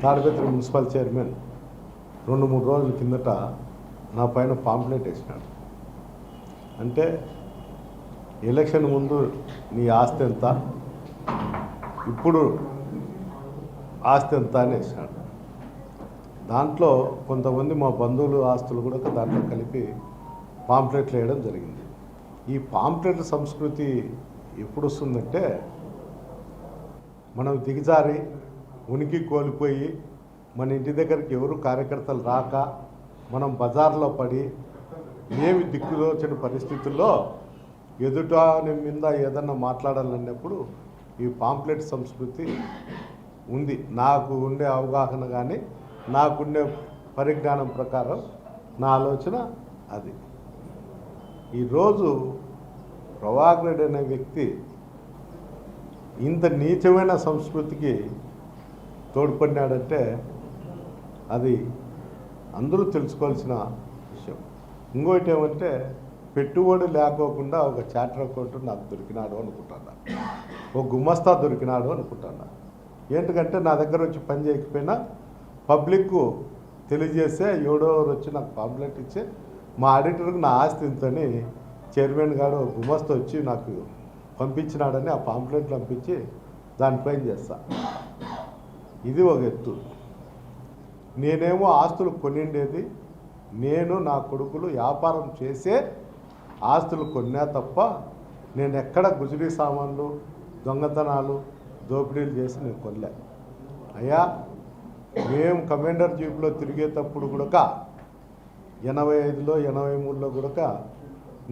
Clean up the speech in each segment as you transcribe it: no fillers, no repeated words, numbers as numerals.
Tadipatri municipal chairman 2-3 రోజుల కిందట నా పైన పాంప్లెట్ వేసినాడు. అంటే ఎలక్షన్ ముందు నీ ఆస్తి ఎంత, ఇప్పుడు ఆస్తి ఎంత అని వేసినాడు. దాంట్లో కొంతమంది మా బంధువులు ఆస్తులు కూడా దాంట్లో కలిపి పాంప్లెట్లు వేయడం జరిగింది. ఈ పాంప్లెట్ల సంస్కృతి ఎప్పుడు వస్తుందంటే, మనం దిగజారి ఉనికి కోల్పోయి మన ఇంటి దగ్గరికి ఎవరు కార్యకర్తలు రాక మనం బజార్లో పడి ఏమి దిక్కుదోచని పరిస్థితుల్లో ఎదుట మీద ఏదన్నా మాట్లాడాలన్నప్పుడు ఈ పాంప్లెట్ సంస్కృతి ఉంది. నాకు ఉండే అవగాహన కానీ నాకుండే పరిజ్ఞానం ప్రకారం నా ఆలోచన అది. ఈరోజు ప్రభాకర్ రెడ్డి అనే వ్యక్తి ఇంత నీచమైన సంస్కృతికి తోడ్పడినాడంటే అది అందరూ తెలుసుకోవాల్సిన విషయం. ఇంకోటి ఏమంటే, పెట్టుబడి లేకోకుండా ఒక చార్టర్ అకౌంట్ నాకు దొరికినాడు అనుకుంటున్నా, ఒక గుమస్తా దొరికినాడు అనుకుంటున్నా. ఏంటంటే నా దగ్గర వచ్చి పని చేయకపోయినా పబ్లిక్కు తెలియజేస్తే ఎవడో వచ్చి నాకు పాంప్లెట్ ఇచ్చి మా ఆడిటర్కి నా ఆస్తి ఇంతని చైర్మన్ గారు గుమస్తా వచ్చి నాకు పంపించినాడని ఆ పాంప్లెట్ పంపించి దానిపైన చేస్తా. ఇది ఒక ఎత్తు. నేనేమో ఆస్తులు కొనిండేది, నేను నా కొడుకులు వ్యాపారం చేసే ఆస్తులు కొన్నా తప్ప నేను ఎక్కడ గుజరీ సామాన్లు దొంగతనాలు దోపిడీలు చేసి నేను కొనలే. అయ్యా, మేము కమాండర్ జీప్లో తిరిగేటప్పుడు కూడా 85లో 83లో కూడా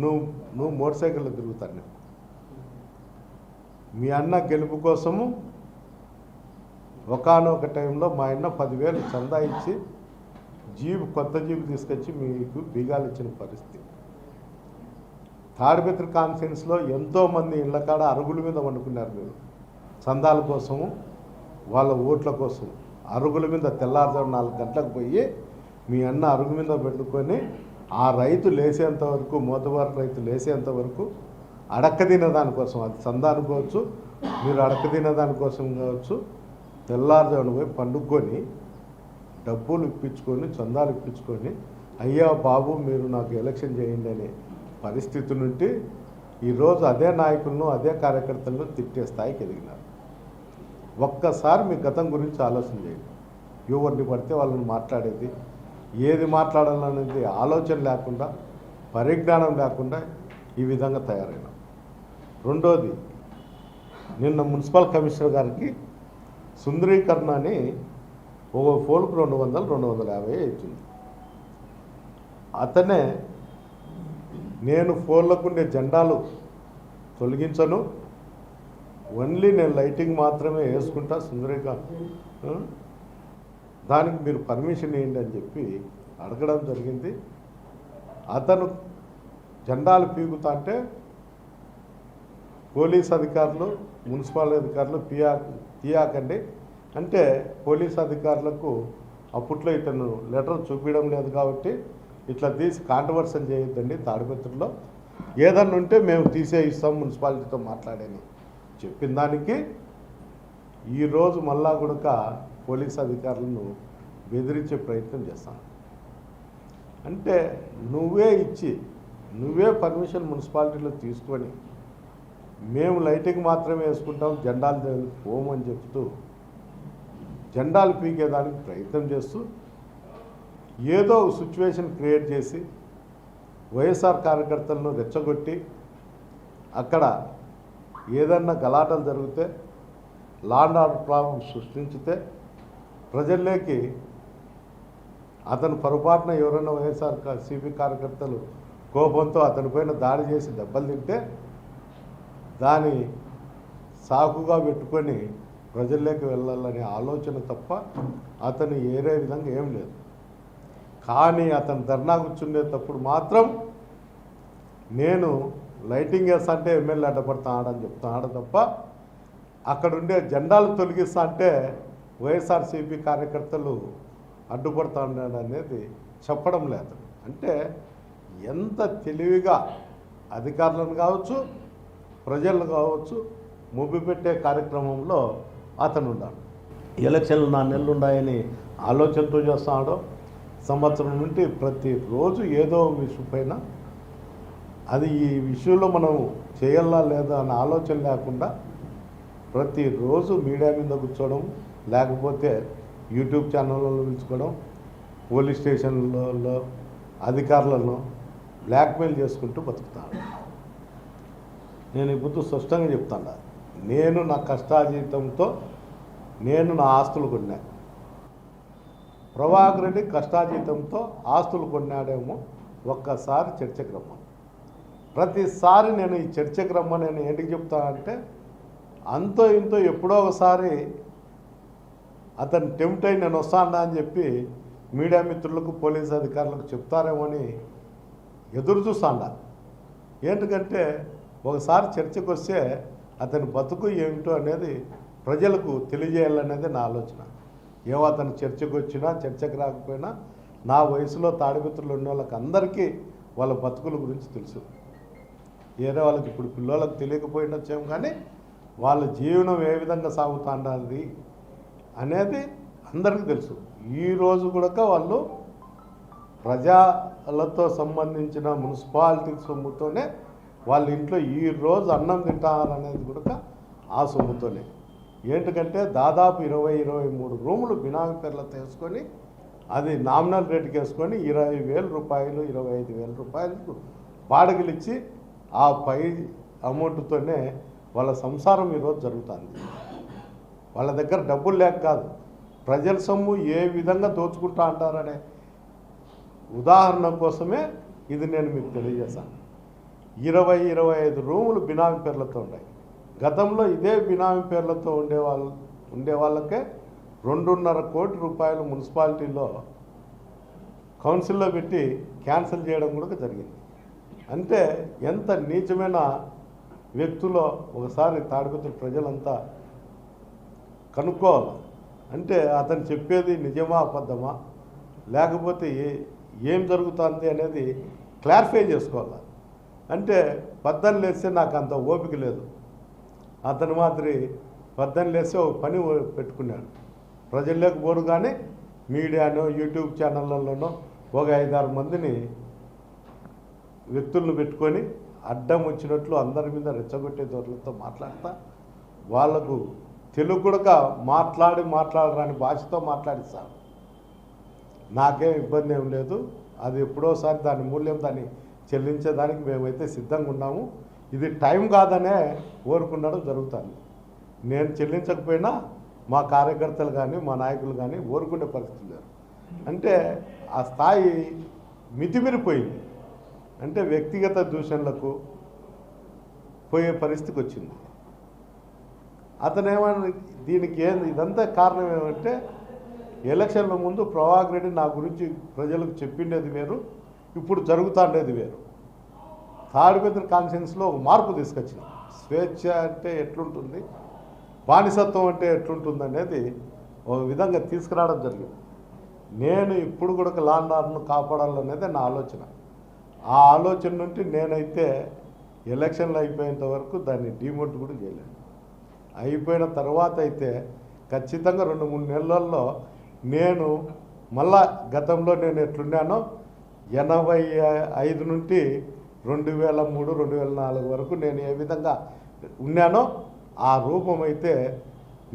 నువ్వు మోటార్ సైకిల్లో తిరుగుతాను. మీ అన్న గెలుపు కోసము ఒకానొక టైంలో మా అన్న 10,000 చందా ఇచ్చి కొత్త జీపు తీసుకొచ్చి మీకు బీగాలు ఇచ్చిన పరిస్థితి. తాడిపత్రి కాన్ఫరెన్స్లో ఎంతోమంది ఇళ్ల కాడ అరుగుల మీద వండుకున్నారు. మీరు చందాల కోసము, వాళ్ళ ఓట్ల కోసం అరుగుల మీద తెల్లారుజాము 4 గంటలకు పోయి మీ అన్న అరుగు మీద పెట్టుకొని ఆ రైతు లేసేంత వరకు, మోతబారు రైతు లేసేంత వరకు అడక్క తినేదానికోసం, అది చందా అనుకోవచ్చు, మీరు అడక్క తినేదానికోసం కావచ్చు, తెల్లారుజామున పోయి పండుకొని డబ్బులు ఇప్పించుకొని చందాలు ఇప్పించుకొని అయ్యా బాబు మీరు నాకు ఎలక్షన్ చేయండి అనే పరిస్థితి నుండి ఈరోజు అదే నాయకులను అదే కార్యకర్తలను తిట్టే స్థాయికి ఎదిగినారు. ఒక్కసారి మీ గతం గురించి ఆలోచన చేయండి. ఎవరిని పడితే వాళ్ళని మాట్లాడేది, ఏది మాట్లాడాలనేది ఆలోచన లేకుండా, పరిజ్ఞానం లేకుండా ఈ విధంగా తయారైన. రెండోది, నిన్న మున్సిపల్ కమిషనర్ గారికి సుందరీకరణ అని ఒక ఫోన్కు 200-250 ఇచ్చింది. అతనే నేను ఫోన్లకు ఉండే జెండాలు తొలగించను, ఓన్లీ నేను లైటింగ్ మాత్రమే వేసుకుంటా సుందరీకరణ, దానికి మీరు పర్మిషన్ ఇవ్వండి అని చెప్పి అడగడం జరిగింది. అతను జెండాలు పీకుతా అంటే పోలీస్ అధికారులు, మున్సిపల్ అధికారులు తీయాకండి అంటే పోలీస్ అధికారులకు అప్పట్లో ఇతను లెటర్ చూపించడం లేదు కాబట్టి ఇట్లా తీసి కాంట్రవర్సల్ చేయొద్దండి, తాడిపత్రిలో ఏదన్నా ఉంటే మేము తీసేయిస్తాం మున్సిపాలిటీతో మాట్లాడని చెప్పిన దానికి ఈరోజు మళ్ళా కూడా పోలీస్ అధికారులను బెదిరించే ప్రయత్నం చేస్తాను. అంటే నువ్వే ఇచ్చి నువ్వే పర్మిషన్ మున్సిపాలిటీలో తీసుకొని మేము లైటింగ్ మాత్రమే వేసుకుంటాం, జెండాలు పోమని చెప్తూ జెండాలు పీకేదానికి ప్రయత్నం చేస్తూ ఏదో సిచ్యువేషన్ క్రియేట్ చేసి వైఎస్ఆర్ కార్యకర్తలను రెచ్చగొట్టి అక్కడ ఏదన్నా గలాటలు జరిగితే, లా అండ్ ఆర్డర్ ప్రాబ్లం సృష్టించితే ప్రజల్లోకి అతను పొరపాటున ఎవరైనా వైఎస్ఆర్ సిపి కార్యకర్తలు కోపంతో అతనిపైన దాడి చేసి దెబ్బలు తింటే దాని సాకుగా పెట్టుకొని ప్రజల్లోకి వెళ్ళాలనే ఆలోచన తప్ప అతను ఏరే విధంగా ఏం లేదు. కానీ అతను ధర్నా కూర్చునేటప్పుడు మాత్రం నేను లైటింగ్ వేస్తా అంటే ఎమ్మెల్యే అడ్డపడతాడని చెప్తున్నాడు తప్ప అక్కడుండే జెండాలు తొలగిస్తా అంటే వైఎస్ఆర్సీపీ కార్యకర్తలు అడ్డుపడతాడు అనేది చెప్పడం లేదు. అంటే ఎంత తెలివిగా అధికారులను కావచ్చు, ప్రజలను కావచ్చు, ముబ్బి పెట్టే కార్యక్రమంలో అతను ఉన్నాడు. ఎలక్షన్లు 4 నెలలు ఉన్నాయని ఆలోచనతో చేస్తున్నాడో, సంవత్సరం నుండి ప్రతిరోజు ఏదో విషయం పైన అది ఈ విషయంలో మనం చేయాలా లేదా అన్న ఆలోచన లేకుండా ప్రతిరోజు మీడియా మీద కూర్చోవడం, లేకపోతే యూట్యూబ్ ఛానళ్ళలో పిలుచుకోవడం, పోలీస్ స్టేషన్లలో అధికారులను బ్లాక్మెయిల్ చేసుకుంటూ బతుకుతాను. నేను ఇప్పుడు స్పష్టంగా చెప్తాను, నేను నా కష్టాజీతంతో నేను నా ఆస్తులు కొన్నా. ప్రభాకర్ రెడ్డి కష్టాజీతంతో ఆస్తులు కొన్నాడేమో. ఒక్కసారి చర్చకు రమ్మను. ప్రతిసారి నేను ఈ చర్చకు రమ్మని నేను ఏంటికి చెప్తానంటే, అంతో ఇంతో ఎప్పుడో ఒకసారి అతను టెంప్ట్ అయి నేను వస్తాను అని చెప్పి మీడియా మిత్రులకు పోలీసు అధికారులకు చెప్తారేమో అని ఎదురు చూస్తాండా. ఏంటంటే ఒకసారి చర్చకు వస్తే అతని బతుకు ఏమిటో అనేది ప్రజలకు తెలియజేయాలనేది నా ఆలోచన. ఏమో అతను చర్చకు వచ్చినా చర్చకు రాకపోయినా నా వయసులో తాడిమిత్రులు ఉన్న వాళ్ళకి అందరికీ వాళ్ళ బతుకుల గురించి తెలుసు. వేరే వాళ్ళకి ఇప్పుడు పిల్లలకు తెలియకపోయినచ్చేమో, కానీ వాళ్ళ జీవనం ఏ విధంగా సాగుతుండాలి అనేది అందరికీ తెలుసు. ఈరోజు కూడా వాళ్ళు ప్రజలతో సంబంధించిన మున్సిపాలిటీ సొమ్ముతోనే వాళ్ళ ఇంట్లో ఈరోజు అన్నం తింటారనేది కూడా ఆ సొమ్ముతోనే. ఏంటంటే దాదాపు 20-23 రూములు బినామీ పేర్లతో వేసుకొని అది నామినల్ రేటుకి వేసుకొని 20,000 రూపాయలు 25,000 రూపాయలకు బాడిగలు ఇచ్చి ఆ పై అమౌంట్తోనే వాళ్ళ సంసారం ఈరోజు జరుగుతుంది. వాళ్ళ దగ్గర డబ్బులు లేక కాదు, ప్రజల సొమ్ము ఏ విధంగా దోచుకుంటా అంటారనే ఉదాహరణ కోసమే ఇది నేను మీకు తెలియజేశాను. 20-25 రూములు బినామీ పేర్లతో ఉన్నాయి. గతంలో ఇదే బినామీ పేర్లతో ఉండే వాళ్ళకే 2.5 కోట్ల రూపాయలు మున్సిపాలిటీలో కౌన్సిల్లో పెట్టి క్యాన్సిల్ చేయడం కూడా జరిగింది. అంటే ఎంత నీచమైన వ్యక్తులో ఒకసారి తాడిపత్రి ప్రజలంతా కనుక్కోవాలి. అంటే అతను చెప్పేది నిజమా అబద్ధమా, లేకపోతే ఏం జరుగుతుంది అనేది క్లారిఫై చేసుకోవాలి. అంటే పద్దెని లేస్తే నాకు అంత ఓపిక లేదు. అతను మాదిరి పద్దెని లేస్తే ఒక పని పెట్టుకున్నాడు. ప్రజల్లోకి పోరు కానీ మీడియానో యూట్యూబ్ ఛానళ్ళలోనో ఒక 5-6 మందిని వ్యక్తులను పెట్టుకొని అడ్డం వచ్చినట్లు అందరి మీద రెచ్చగొట్టే దొరలతో మాట్లాడతా వాళ్ళకు తెలుగు కూడా మాట్లాడరాని భాషతో మాట్లాడిస్తాను. నాకేం ఇబ్బంది ఏం లేదు. అది ఎప్పుడోసారి దాని మూల్యం దాన్ని చెల్లించేదానికి మేమైతే సిద్ధంగా ఉన్నాము. ఇది టైం కాదనే కోరుకున్నడం జరుగుతుంది. నేను చెల్లించకపోయినా మా కార్యకర్తలు కానీ మా నాయకులు కానీ ఊరుకునే పరిస్థితి లేరు. అంటే ఆ స్థాయి మితిమిరిపోయింది. అంటే వ్యక్తిగత దూషణలకు పోయే పరిస్థితికి వచ్చింది. అతనేమన్నా దీనికి ఇదంతా కారణం ఏమంటే, ఎలక్షన్ల ముందు ప్రభాకర్ రెడ్డి నా గురించి ప్రజలకు చెప్పిండేది వేరు, ఇప్పుడు జరుగుతుండేది వేరు. తాడిపత్రి కాన్ఫరెన్స్లో ఒక మార్పు తీసుకొచ్చింది. స్వేచ్ఛ అంటే ఎట్లుంటుంది, బానిసత్వం అంటే ఎట్లుంటుంది అనేది ఒక విధంగా తీసుకురావడం జరిగింది. నేను ఇప్పుడు కూడా లా అండ్ ఆర్డర్ను కాపాడాలనేది నా ఆలోచన. ఆ ఆలోచన నుండి నేనైతే ఎలక్షన్లు అయిపోయేంత వరకు దాన్ని డిమోట్ కూడా చేయలేను. అయిపోయిన తర్వాత అయితే ఖచ్చితంగా 2-3 నెలల్లో నేను మళ్ళా గతంలో నేను ఎట్లున్నానో 85 నుండి 2003-2004 వరకు నేను ఏ విధంగా ఉన్నానో ఆ రూపం అయితే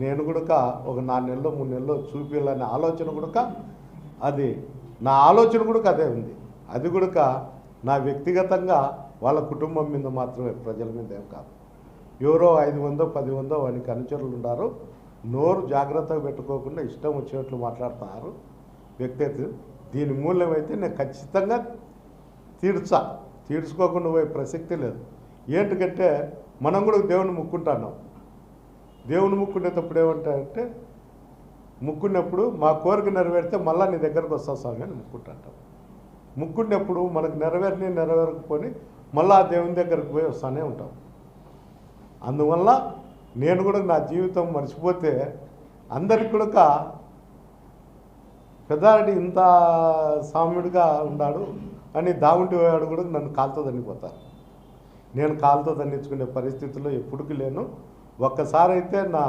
నేను కూడా ఒక 4 నెలలో 3 నెలల్లో చూపించాలనే ఆలోచన కూడా అది నా ఆలోచన కూడా అదే ఉంది. అది కూడా నా వ్యక్తిగతంగా వాళ్ళ కుటుంబం మీద మాత్రమే, ప్రజల మీద ఏం కాదు. ఎవరో 500-10 వానికి అనుచరులు ఉన్నారు, నోరు జాగ్రత్తగా పెట్టుకోకుండా ఇష్టం వచ్చినట్లు మాట్లాడుతున్నారు వ్యక్తి. దీని మూల్యం అయితే నేను ఖచ్చితంగా తీర్చుకోకుండా పోయే ప్రసక్తి లేదు. ఏంటంటే మనం కూడా దేవుని ముక్కుంటున్నాం. దేవుని ముక్కునేటప్పుడు ఏమంటారంటే, ముక్కున్నప్పుడు మా కోరిక నెరవేరితే మళ్ళీ నీ దగ్గరకు వస్తా స్వామి అని ముక్కుంటాం. ముక్కున్నప్పుడు మనకు నెరవేరకపోని మళ్ళీ ఆ దేవుని దగ్గరకు పోయి వస్తానే ఉంటాం. అందువల్ల నేను కూడా నా జీవితం మర్చిపోతే అందరికి కూడా పెద్దారెడ్డి ఇంత సామ్యుడిగా ఉన్నాడు అని దావుంటి వాడు కూడా నన్ను కాలుతో దండిపోతారు. నేను కాలుతో దండించుకునే పరిస్థితుల్లో ఎప్పటికీ లేను. ఒక్కసారి అయితే నా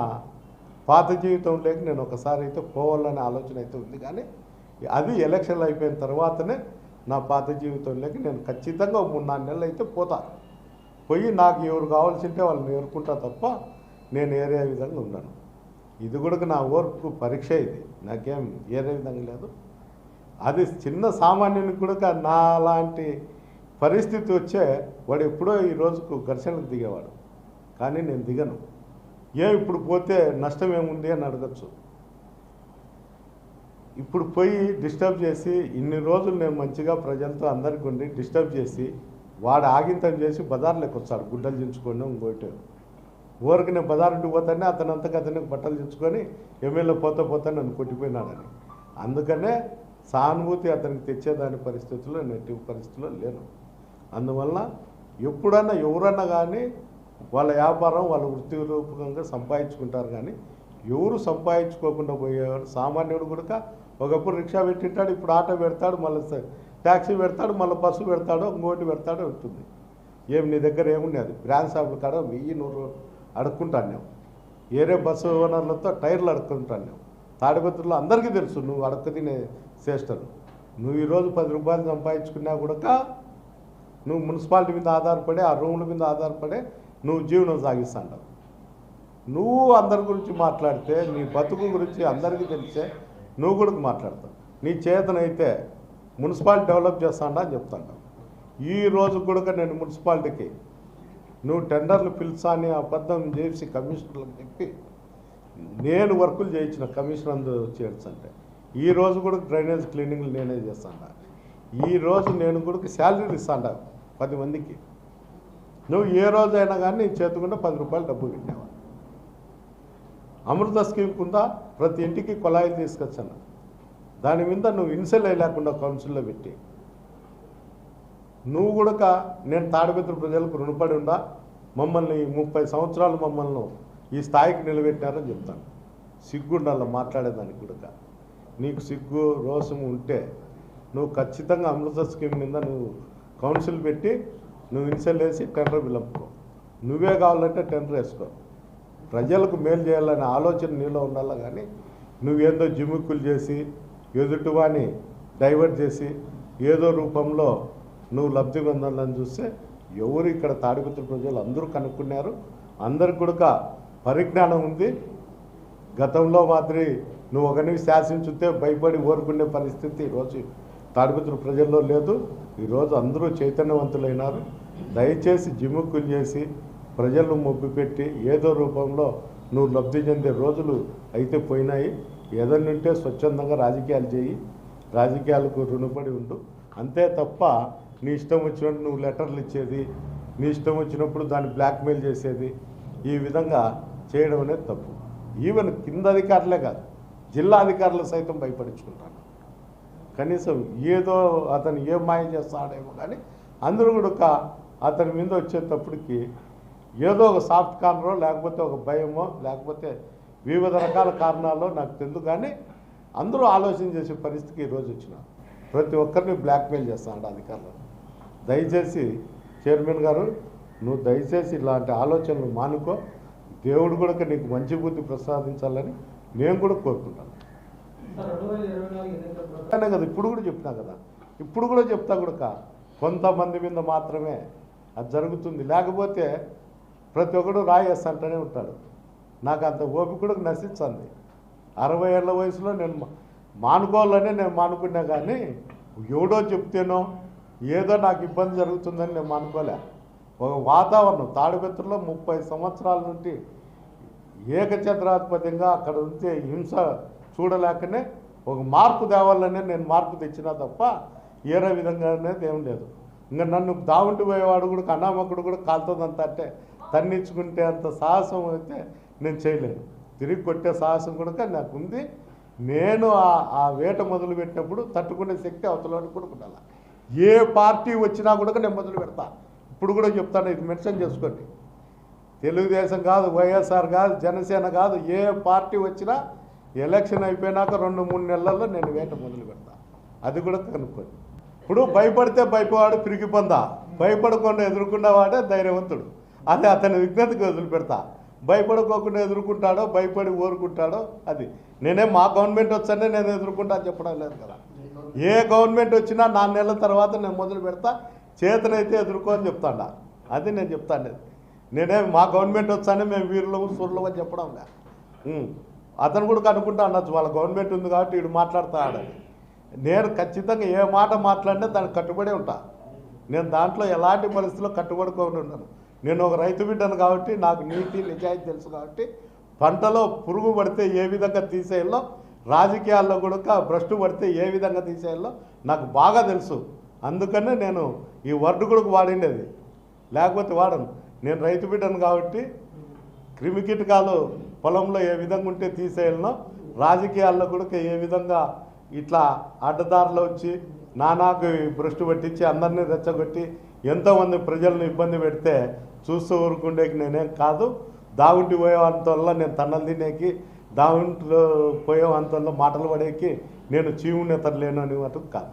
పాత జీవితంలోకి నేను ఒకసారి అయితే పోవాలనే ఆలోచన అయితే ఉంది, కానీ అది ఎలక్షన్లు అయిపోయిన తర్వాతనే నా పాత జీవితంలోకి నేను ఖచ్చితంగా 3-4 నెలలు అయితే పోతా. పోయి నాకు ఎవరు కావాల్సింటే వాళ్ళని ఎదుర్కొంటా తప్ప నేను ఏరే విధంగా ఉన్నాను. ఇది కూడా నా ఓర్పు పరీక్ష, ఇది నాకేం ఏరే విధంగా లేదు. అది చిన్న సామాన్యునికి కూడా నా లాంటి పరిస్థితి వచ్చే వాడు ఎప్పుడో ఈ రోజుకు ఘర్షణకు దిగేవాడు, కానీ నేను దిగను. ఇప్పుడు పోతే నష్టం ఏముంది అని అడగచ్చు. ఇప్పుడు పోయి డిస్టర్బ్ చేసి ఇన్ని రోజులు నేను మంచిగా ప్రజలతో అందరికి ఉండి డిస్టర్బ్ చేసి వాడు ఆగింతం చేసి బజార్లోకి వచ్చాడు, గుడ్డలు దించుకొని ఇంకోటి ఊరికి నేను బజారుకి పోతానే అతనికి బట్టలు దించుకొని ఎమ్మెల్యే పోతా నన్ను కొట్టిపోయినాడని. అందుకనే సానుభూతి అతనికి తెచ్చేదాని పరిస్థితుల్లో నెగిటివ్ పరిస్థితుల్లో లేను. అందువల్ల ఎప్పుడన్నా ఎవరన్నా కానీ వాళ్ళ వ్యాపారం వాళ్ళ వృత్తి రూపకంగా సంపాదించుకుంటారు, కానీ ఎవరు సంపాదించుకోకుండా పోయేవాడు సామాన్యుడు కూడా ఒకప్పుడు రిక్షా పెట్టింటాడు, ఇప్పుడు ఆటో పెడతాడు, మళ్ళీ ట్యాక్సీ పెడతాడు, మళ్ళీ బస్సు పెడతాడు, ఇంకోటి పెడతాడు ఉంటుంది. నీ దగ్గర ఏమున్నది? బ్రాండ్ షాపుల కాడ 1000-100 అడుక్కుంటాను నేను. ఏరే బస్సు ఓనర్లతో టైర్లు అడుక్కుంటాను నేను. తాడిపత్రిలో అందరికీ తెలుసు నువ్వు అడక్క తినే చేష్టలు. నువ్వు ఈరోజు 10 రూపాయలు సంపాదించుకున్నా కూడా నువ్వు మున్సిపాలిటీ మీద ఆధారపడే, ఆ రూముల మీద ఆధారపడే నువ్వు జీవనం సాగిస్తావు. నువ్వు అందరి గురించి మాట్లాడితే నీ బతుకు గురించి అందరికీ తెలిసే నువ్వు కూడా మాట్లాడతావు. నీ చేతనైతే మున్సిపాలిటీ డెవలప్ చేస్తాడా అని చెప్తాను. ఈ రోజు కూడా నేను మున్సిపాలిటీకి నువ్వు టెండర్లు పిలిచా అని అబద్ధం చేసి కమిషనర్లకు చెప్పి నేను వర్కులు చేయించిన కమిషనర్ చేర్చంటే ఈ రోజు కూడా డ్రైనేజ్ క్లీనింగ్లు నేనే చేస్తాను. ఈరోజు నేను కూడా శాలరీలు ఇస్తాను 10 మందికి. నువ్వు ఏ రోజైనా కానీ నేను చేతుకుండా 10 రూపాయలు డబ్బు పెట్టినావా? అమృత స్కీమ్ కింద ప్రతి ఇంటికి కుళాయిలు తీసుకొచ్చాను. దాని మీద నువ్వు ఇన్సెల్ లేకుండా కౌన్సిల్లో పెట్టి నువ్వు కూడా నేను తాడిపత్రి ప్రజలకు రుణపడి ఉండా, మమ్మల్ని 30 సంవత్సరాలు మమ్మల్ని ఈ స్థాయికి నిలబెట్టారని చెప్తాను. సిగ్గుండాల మాట్లాడేదానికి కూడా. నీకు సిగ్గు రోషము ఉంటే నువ్వు ఖచ్చితంగా అమృత స్కీమ్ మీద నువ్వు కౌన్సిల్ పెట్టి నువ్వు ఇన్సెల్ వేసి టెండర్ పిలుపుకో. నువ్వే కావాలంటే టెండర్ వేసుకో. ప్రజలకు మేలు చేయాలనే ఆలోచన నీలో ఉండాలి, కానీ నువ్వేందో జిమ్ముక్కులు చేసి ఎదుటివాని డైవర్ట్ చేసి ఏదో రూపంలో నువ్వు లబ్ధి పొందాలని చూస్తే ఎవరు ఇక్కడ తాడిపత్రి ప్రజలు అందరూ కనుక్కున్నారు. అందరికి కూడా పరిజ్ఞానం ఉంది. గతంలో మాదిరి నువ్వు ఒకరిని శాసించుతే భయపడి ఓరుకునే పరిస్థితి ఈరోజు తాడిపత్రి ప్రజల్లో లేదు. ఈరోజు అందరూ చైతన్యవంతులైనారు. దయచేసి జిమ్ముక్కులు చేసి ప్రజలను మొబ్బుపెట్టి ఏదో రూపంలో నువ్వు లబ్ధి చెందే రోజులు అయితే పోయినాయి. ఏదైనా ఉంటే స్వచ్ఛందంగా రాజకీయాలు చేయి, రాజకీయాలకు రుణపడి ఉండు. అంతే తప్ప నీ ఇష్టం వచ్చినట్టు నువ్వు లెటర్లు ఇచ్చేది, నీ ఇష్టం వచ్చినప్పుడు దాన్ని బ్లాక్మెయిల్ చేసేది, ఈ విధంగా చేయడం అనేది తప్పు. ఈవెన్ కింద అధికారులే కాదు, జిల్లా అధికారులు సైతం భయపడించుకుంటాను. కనీసం ఏదో అతను ఏం మాయ చేస్తాడేమో, కానీ అందరూ కూడా అతని మీద వచ్చేటప్పటికి ఏదో ఒక సాఫ్ట్ కార్నరో లేకపోతే ఒక భయమో లేకపోతే వివిధ రకాల కారణాల్లో నాకు తెలుసు, కానీ అందరూ ఆలోచన చేసే పరిస్థితికి ఈరోజు వచ్చిన ప్రతి ఒక్కరిని బ్లాక్మెయిల్ చేస్తాడు అధికారులు. దయచేసి చైర్మన్ గారు, నువ్వు దయచేసి ఇలాంటి ఆలోచనలు మానుకో. దేవుడు కూడా నీకు మంచి బుద్ధి ప్రసాదించాలని నేను కూడా కోరుకుంటాను. కదా ఇప్పుడు కూడా చెప్తున్నా కదా, ఇప్పుడు కూడా చెప్తా కూడా కొంతమంది మీద మాత్రమే అది జరుగుతుంది. లేకపోతే ప్రతి ఒక్కడు రాయేస్తంటూనే ఉంటాడు. నాకు అంత ఓపిక కూడా నశించింది. 60 ఏళ్ల వయసులో నేను మానుకోవాలనే నేను మానుకున్నా, కానీ ఎవడో చెప్తేనో ఏదో నాకు ఇబ్బంది జరుగుతుందని నేను మానుకోలే. ఒక వాతావరణం తాడిపత్రిలో 30 సంవత్సరాల నుండి ఏకఛత్రాధిపత్యంగా అక్కడ ఉంటే హింస చూడలేకనే ఒక మార్పు తేవాలనే నేను మార్పు తెచ్చినా తప్ప ఏరే విధంగా అనేది ఏం లేదు. ఇంకా నన్ను దావుంటి పోయేవాడు కూడా అనామకుడు కూడా కాలుతుందంత అంటే తన్నించుకుంటే అంత సాహసం అయితే నేను చేయలేను. తిరిగి కొట్టే సాహసం కూడా నాకు ఉంది. నేను ఆ వేట మొదలు పెట్టినప్పుడు తట్టుకునే శక్తి అవతలని కూడా ఉండాలి. ఏ పార్టీ వచ్చినా కూడా నేను మొదలు పెడతా. ఇప్పుడు కూడా చెప్తాను, ఇది మెన్షన్ చేసుకోండి. తెలుగుదేశం కాదు, వైఎస్ఆర్ కాదు, జనసేన కాదు, ఏ పార్టీ వచ్చినా ఎలక్షన్ అయిపోయినాక 2-3 నెలల్లో నేను వేట మొదలు పెడతా. అది కూడా కనుక్కోండి. ఇప్పుడు భయపడితే భయపవాడు పిరికి పొందా, భయపడకుండా ఎదుర్కొన్నవాడే ధైర్యవంతుడు. అదే అతని విజ్ఞతకి వదిలిపెడతా. భయపడుకోకుండా ఎదుర్కొంటాడో భయపడి ఊరుకుంటాడో అది. నేనేం మా గవర్నమెంట్ వచ్చానే నేను ఎదుర్కొంటా చెప్పడం లేదు కదా. ఏ గవర్నమెంట్ వచ్చినా 4 నెలల తర్వాత నేను మొదలు పెడతా, చేతనైతే ఎదుర్కో అని చెప్తాడా. అది నేను చెప్తాను. నేనేం మా గవర్నమెంట్ వచ్చానే మేము వీరులము సూర్యులు అని చెప్పడం లే. అతను కూడా కనుక్కుంటా అనొచ్చు, వాళ్ళ గవర్నమెంట్ ఉంది కాబట్టి వీడు మాట్లాడతాడని. నేను ఖచ్చితంగా ఏ మాట మాట్లాడినా దానికి కట్టుబడి ఉంటా. నేను దాంట్లో ఎలాంటి పరిస్థితుల్లో కట్టుబడుకొని ఉన్నాను. నేను ఒక రైతు బిడ్డను కాబట్టి నాకు నీతి నిజాయితీ తెలుసు కాబట్టి పంటలో పురుగు పడితే ఏ విధంగా తీసేయాలో, రాజకీయాల్లో కూడా భ్రష్టు పడితే ఏ విధంగా తీసేయాలో నాకు బాగా తెలుసు. అందుకనే నేను ఈ వర్డ్ కూడా వాడిండేది, లేకపోతే వాడను. నేను రైతు బిడ్డను కాబట్టి క్రిమికీటకాలు పొలంలో ఏ విధంగా ఉంటే తీసేయాలనో, రాజకీయాల్లో కూడా ఏ విధంగా ఇట్లా అడ్డదారిలో వచ్చి నానాకు భ్రష్టు పట్టించి అందరినీ రెచ్చగొట్టి ఎంతోమంది ప్రజలను ఇబ్బంది పెడితే చూస్తూ ఊరుకుండేకి నేనేం కాదు. దావుంటి పోయేంతవల్ల నేను తన్నలు తినేకి, దావుంట్లో పోయేంతవల్ల మాటలు పడేకి నేను చీవునేతలు లేను అని మటుకు కాదు.